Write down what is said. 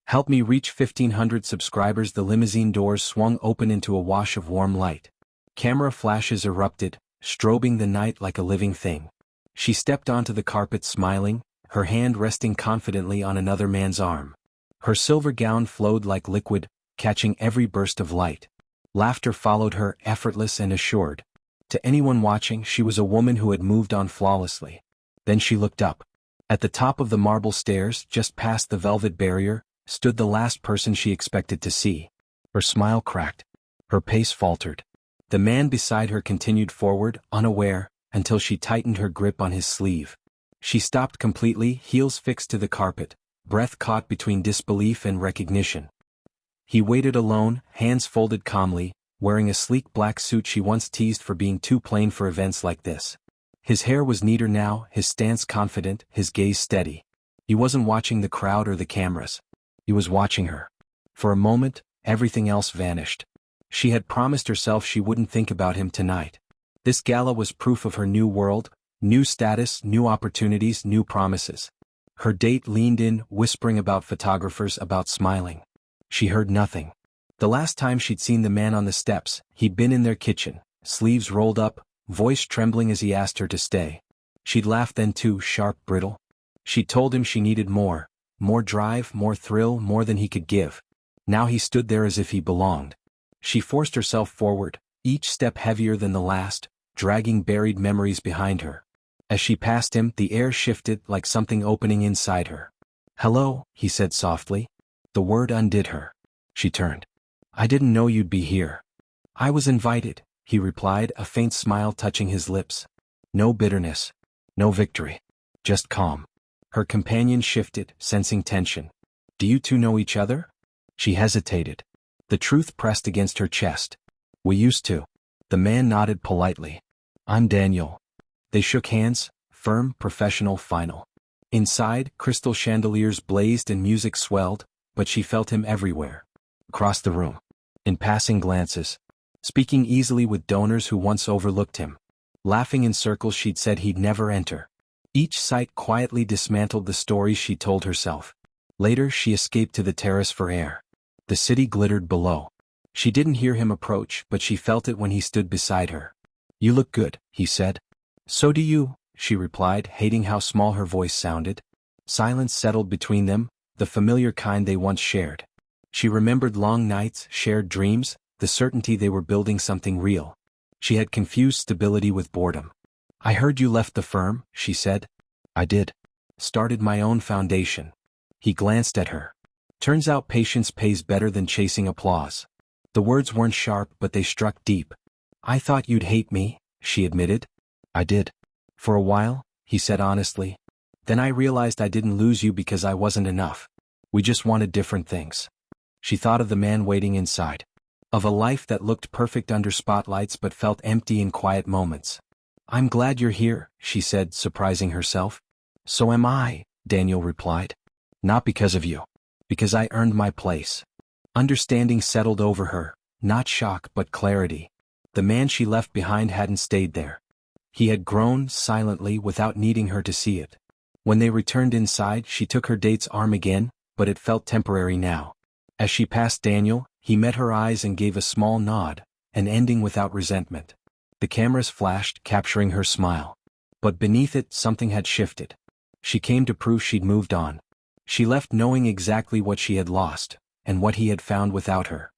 Help me reach 1,500 subscribers. The limousine doors swung open into a wash of warm light. Camera flashes erupted, strobing the night like a living thing. She stepped onto the carpet smiling, her hand resting confidently on another man's arm. Her silver gown flowed like liquid, catching every burst of light. Laughter followed her, effortless and assured. To anyone watching, she was a woman who had moved on flawlessly. Then she looked up. At the top of the marble stairs, just past the velvet barrier, stood the last person she expected to see. Her smile cracked. Her pace faltered. The man beside her continued forward, unaware, until she tightened her grip on his sleeve. She stopped completely, heels fixed to the carpet, breath caught between disbelief and recognition. He waited alone, hands folded calmly, wearing a sleek black suit she once teased for being too plain for events like this. His hair was neater now, his stance confident, his gaze steady. He wasn't watching the crowd or the cameras. He was watching her. For a moment, everything else vanished. She had promised herself she wouldn't think about him tonight. This gala was proof of her new world, new status, new opportunities, new promises. Her date leaned in, whispering about photographers, about smiling. She heard nothing. The last time she'd seen the man on the steps, he'd been in their kitchen, sleeves rolled up, voice trembling as he asked her to stay. She'd laughed then too, sharp, brittle. She'd told him she needed more drive, more thrill, more than he could give. Now he stood there as if he belonged. She forced herself forward, each step heavier than the last, dragging buried memories behind her. As she passed him, the air shifted like something opening inside her. "Hello," he said softly. The word undid her. She turned. "I didn't know you'd be here." "I was invited," he replied, a faint smile touching his lips. No bitterness. No victory. Just calm. Her companion shifted, sensing tension. "Do you two know each other?" She hesitated. The truth pressed against her chest. "We used to." The man nodded politely. "I'm Daniel." They shook hands, firm, professional, final. Inside, crystal chandeliers blazed and music swelled, but she felt him everywhere. Across the room. In passing glances. Speaking easily with donors who once overlooked him. Laughing in circles she'd said he'd never enter. Each sight quietly dismantled the stories she told herself. Later she escaped to the terrace for air. The city glittered below. She didn't hear him approach, but she felt it when he stood beside her. "You look good," he said. "So do you," she replied, hating how small her voice sounded. Silence settled between them, the familiar kind they once shared. She remembered long nights, shared dreams, the certainty they were building something real. She had confused stability with boredom. "I heard you left the firm," she said. "I did. Started my own foundation." He glanced at her. "Turns out patience pays better than chasing applause." The words weren't sharp, but they struck deep. "I thought you'd hate me," she admitted. "I did. For a while," he said honestly. "Then I realized I didn't lose you because I wasn't enough. We just wanted different things." She thought of the man waiting inside. Of a life that looked perfect under spotlights but felt empty in quiet moments. "I'm glad you're here," she said, surprising herself. "So am I," Daniel replied. "Not because of you. Because I earned my place." Understanding settled over her, not shock but clarity. The man she left behind hadn't stayed there. He had grown, silently, without needing her to see it. When they returned inside, she took her date's arm again, but it felt temporary now. As she passed Daniel, he met her eyes and gave a small nod, an ending without resentment. The cameras flashed, capturing her smile. But beneath it, something had shifted. She came to prove she'd moved on. She left knowing exactly what she had lost, and what he had found without her.